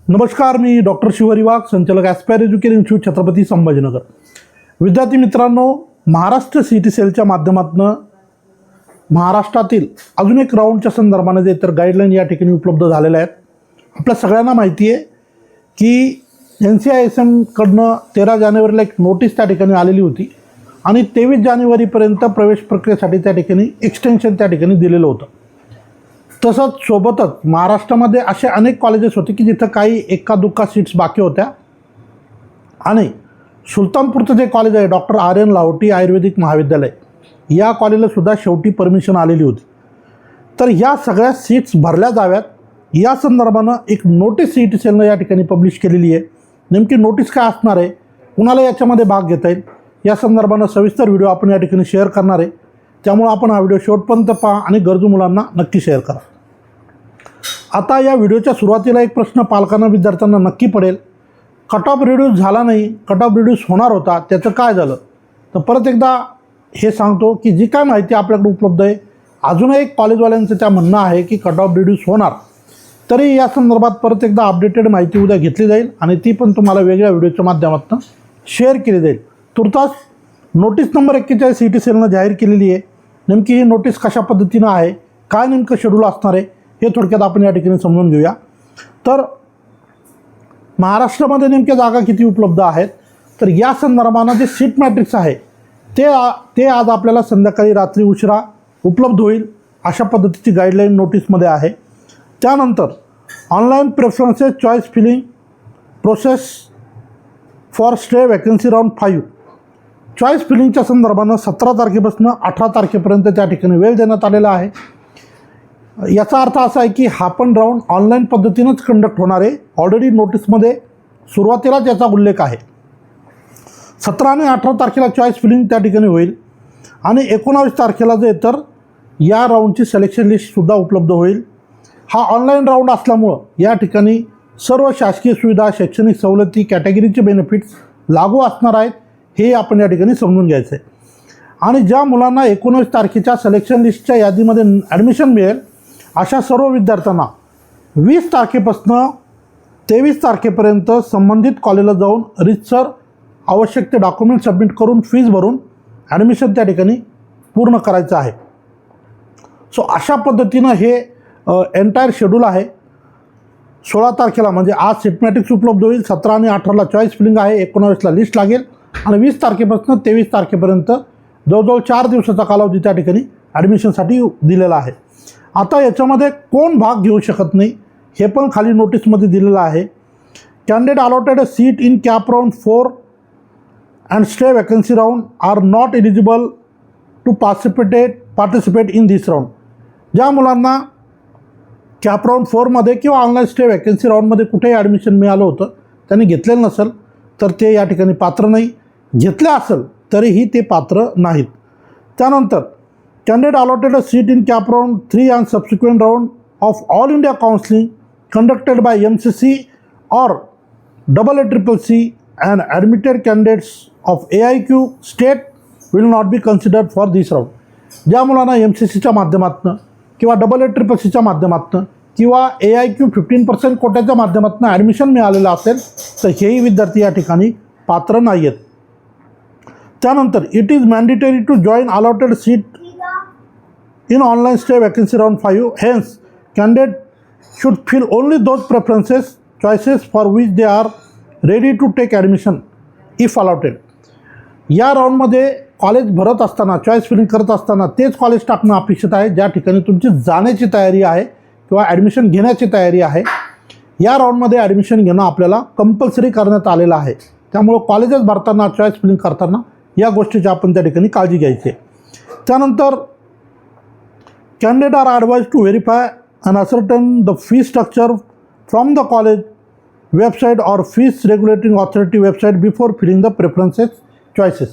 नमस्कार, मी डॉक्टर शिवहरी वाघ, संचालक aspire education institute, Chhatrapati Sambhajinagar. विद्यार्थी मित्रांनो, महाराष्ट्र सीईटी सेलच्या माध्यमातून महाराष्ट्रातील अजून एक राऊंडच्या संदर्भाने जे तर गाईडलाईन या ठिकाणी उपलब्ध झालेल्या आहेत. आपल्या सगळ्यांना माहिती आहे की NCISM कडनं 13 जानेवारीला एक नोटीस त्या ठिकाणी आलेली होती आणि 23 जानेवारीपर्यंत प्रवेश प्रक्रियेसाठी त्या ठिकाणी एक्सटेन्शन त्या ठिकाणी दिलेलं होतं. तसंच सोबतच महाराष्ट्रामध्ये असे अनेक कॉलेजेस होते की जिथं काही एक्का दुक्का सीट्स बाकी होत्या आणि सुलतानपूरचं जे कॉलेज आहे डॉक्टर RN लाहोटी आयुर्वेदिक महाविद्यालय, या कॉलेजलासुद्धा शेवटी परमिशन आलेली होती. तर ह्या सगळ्या सीट्स भरल्या जाव्यात या संदर्भानं एक नोटीस सीईटी सेलनं या ठिकाणी पब्लिश केलेली आहे. नेमकी नोटीस काय असणार आहे, कुणाला याच्यामध्ये भाग घेता येईल, या संदर्भानं सविस्तर व्हिडिओ आपण या ठिकाणी शेअर करणार आहे. त्यामुळे आपण हा व्हिडिओ शेवटपर्यंत पहा आणि गरजू मुलांना नक्की शेअर करा. आता या व्हिडिओच्या सुरुवातीला एक प्रश्न पालकांना विद्यार्थ्यांना नक्की पडेल, कट ऑफ रिड्यूस झाला नाही, कट ऑफ रिड्यूस होणार होता, त्याचं काय झालं? तर परत एकदा हे सांगतो की जी काय माहिती आपल्याकडे उपलब्ध आहे, अजूनही एक कॉलेजवाल्यांचं त्या म्हणणं आहे की कट ऑफ रिड्यूस होणार, तरी या संदर्भात परत एकदा अपडेटेड माहिती उद्या घेतली जाईल आणि ती पण तुम्हाला वेगळ्या व्हिडिओच्या माध्यमातून शेअर केली जाईल. तुर्तास नोटीस नंबर 41 सीईटी सेलनं जाहीर केलेली आहे. नेमकी ही नोटीस कशा पद्धतीनं आहे, काय नेमकं शेड्यूल असणार आहे, हे थोडक्यात आपण या ठिकाणी समजून घेऊया. तर महाराष्ट्रामध्ये नेमक्या जागा किती उपलब्ध आहेत, तर या संदर्भानं जे सीट मॅट्रिक्स आहे ते आज आपल्याला संध्याकाळी रात्री उशिरा उपलब्ध होईल, अशा पद्धतीची गाईडलाईन नोटीसमध्ये आहे. त्यानंतर online preferences choice filling process for stay vacancy round 5 choice फिलिंगच्या संदर्भानं 17 तारखेपासून 18 तारखेपर्यंत त्या ठिकाणी वेळ देण्यात आलेला आहे. याचा अर्थ असा आहे की हा पण राऊंड ऑनलाईन पद्धतीनंच कंडक्ट होणार आहे. ऑलरेडी नोटीसमध्ये सुरुवातीलाच याचा उल्लेख आहे. 17 आणि 18 तारखेला चॉईस फिलिंग त्या ठिकाणी होईल आणि 19 तारखेला जे तर या राऊंडची सिलेक्शन लिस्टसुद्धा उपलब्ध होईल. हा ऑनलाईन राऊंड असल्यामुळं या ठिकाणी सर्व शासकीय सुविधा, शैक्षणिक सवलती, कॅटेगरीचे बेनिफिट्स लागू असणार आहेत, हे आपण या ठिकाणी समजून घ्यायचं आहे. आणि ज्या मुलांना 19 तारखेच्या सिलेक्शन लिस्टच्या यादीमध्ये ॲडमिशन मिळेल अशा सर्व विद्यार्थ्यांना 20 तारखेपासून 23 तारखेपर्यंत संबंधित कॉलेजला जाऊन रितसर आवश्यक ते डॉक्युमेंट सबमिट करून फीज भरून ॲडमिशन त्या ठिकाणी पूर्ण करायचं आहे. सो अशा पद्धतीनं हे एंटायर शेड्यूल आहे. 16 तारखेला म्हणजे आज सीट मॅट्रिक्स उपलब्ध होईल, 17 आणि 18ला चॉईस फिलिंग आहे, 19ला लिस्ट लागेल आणि 20 तारखेपासून 23 तारखेपर्यंत जवळजवळ 4 दिवसाचा कालावधी त्या ठिकाणी ॲडमिशनसाठी दिलेला आहे. आता याच्यामध्ये कोण भाग घेऊ शकत नाही हे पण खाली नोटीसमध्ये दिलेलं आहे. Candidate allotted a seat in CAP round 4 and stay vacancy round are not eligible to participate in this round. ज्या मुलांना कॅप राऊंड 4मध्ये किंवा ऑनलाईन स्टे वॅकन्सी राऊंडमध्ये कुठेही ॲडमिशन मिळालं होतं, त्यांनी घेतलेलं नसेल तर ते या ठिकाणी पात्र नाही, घेतले असेल तरीही ते पात्र नाहीत. त्यानंतर candidate allotted a seat in CAP round 3 and subsequent round of all India counselling conducted by MCC और AACCC and admitted candidates of AIQ state will not be considered for this round. ज्या मुलांना MCCच्या माध्यमातून किंवा AACCCच्या माध्यमातून किंवा AIQ 15% कोट्याच्या माध्यमातून admission मिळालेलं असेल तर हेही विद्यार्थी या ठिकाणी पात्र नाही आहेत. त्यानंतर it is mandatory to join allotted seat in online stay vacancy round 5. Hence candidate should fill only those preferences choices for which they are ready to take admission if allotted. या राऊंडमध्ये कॉलेज भरत असताना, choice feeling करत असताना तेच college टाकणं अपेक्षित आहे ज्या ठिकाणी तुमची जाण्याची तयारी आहे किंवा ॲडमिशन घेण्याची तयारी आहे. या राऊंडमध्ये ॲडमिशन घेणं आपल्याला कंपल्सरी करण्यात आलेलं आहे. त्यामुळं कॉलेजेस भरताना, चॉईस फिलिंग करताना या गोष्टीची आपण त्या ठिकाणी काळजी घ्यायची आहे. त्यानंतर candidate are advise to verify and ascertain the fee structure from the college website और fees regulating authority website before filling the preferences choices.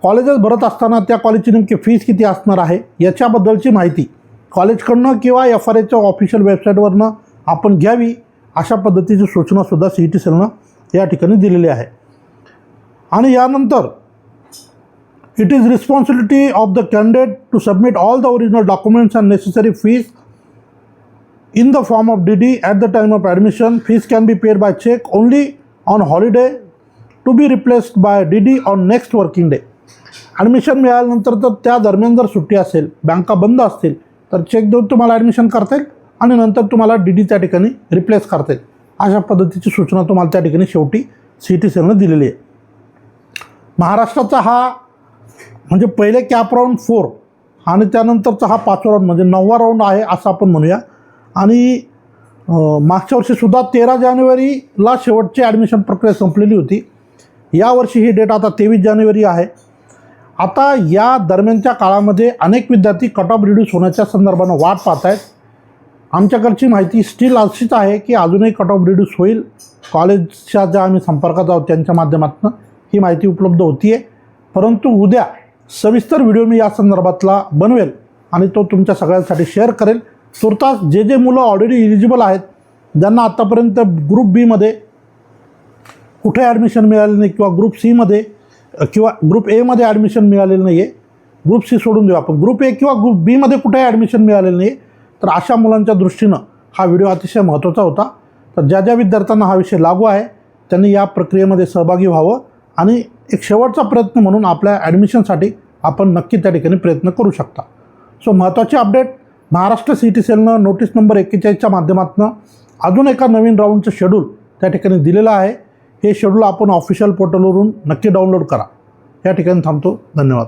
Colleges भरत असताना त्या कॉलेजची नेमकी फीस किती असणार आहे याच्याबद्दलची माहिती कॉलेजकडनं किंवा FRAच्या ऑफिशियल वेबसाईटवरनं आपण घ्यावी, अशा पद्धतीची सूचनासुद्धा सीईटी सेलनं या ठिकाणी दिलेली आहे. आणि यानंतर It is responsibility of the candidate to submit all the original documents and necessary fees in the form of DD at the time of admission. Fees can be paid by check only on holiday to be replaced by DD on next working day. Admission मिळाल्यानंतर तर त्या दरम्यान जर सुट्टी असेल, बँका बंद असतील, तर चेक देऊन तुम्हाला ॲडमिशन करता येईल आणि नंतर तुम्हाला DD त्या ठिकाणी रिप्लेस करता येईल. अशा पद्धतीची सूचना तुम्हाला त्या ठिकाणी शेवटी CET सेलनं दिलेली आहे. महाराष्ट्राचा हा म्हणजे पहिले कॅप राऊंड 4 आणि त्यानंतरचा हा 5वा राऊंड म्हणजे 9वा राऊंड आहे असं आपण म्हणूया. आणि मागच्या वर्षीसुद्धा 13 जानेवारीला शेवटची ॲडमिशन प्रक्रिया संपलेली होती. यावर्षी ही डेट आता 23 जानेवारी आहे. आता या दरम्यानच्या काळामध्ये अनेक विद्यार्थी कट ऑफ रिड्यूस होण्याच्या संदर्भानं वाट पाहत आहेत. आमच्याकडची माहिती स्टील अशीच आहे की अजूनही कट ऑफ रिड्यूस होईल. कॉलेजच्या ज्या आम्ही संपर्कात आहोत त्यांच्या माध्यमातून ही माहिती उपलब्ध होती आहे. परंतु उद्या सविस्तर व्हिडिओ मी या संदर्भातला बनवेल आणि तो तुमच्या सगळ्यांसाठी शेअर करेल. तुर्तास जे मुलं ऑलरेडी इलिजिबल आहेत, ज्यांना आत्तापर्यंत ग्रुप बीमध्ये कुठे ॲडमिशन मिळालं नाही किंवा ग्रुप सीमध्ये किंवा ग्रुप एमध्ये ॲडमिशन मिळालेलं नाही आहे, ग्रुप सी सोडून देऊ आपण, ग्रुप ए किंवा ग्रुप बीमध्ये कुठे ॲडमिशन मिळालेलं नाही, तर अशा मुलांच्या दृष्टीनं हा व्हिडिओ अतिशय महत्त्वाचा होता. तर ज्या विद्यार्थ्यांना हा विषय लागू आहे त्यांनी या प्रक्रियेमध्ये सहभागी व्हावं आणि एक शेवटचा प्रयत्न म्हणून आपल्या ॲडमिशनसाठी आपण नक्की त्या ठिकाणी प्रयत्न करू शकता. सो महत्त्वाची अपडेट, महाराष्ट्र CET सेलनं नोटीस नंबर 41च्या माध्यमातून अजून एका नवीन राऊंडचं शेड्यूल त्या ठिकाणी दिलेलं आहे. हे शेड्यूल आपण ऑफिशियल पोर्टलवरून नक्की डाउनलोड करा. या ठिकाणी थांबतो. धन्यवाद.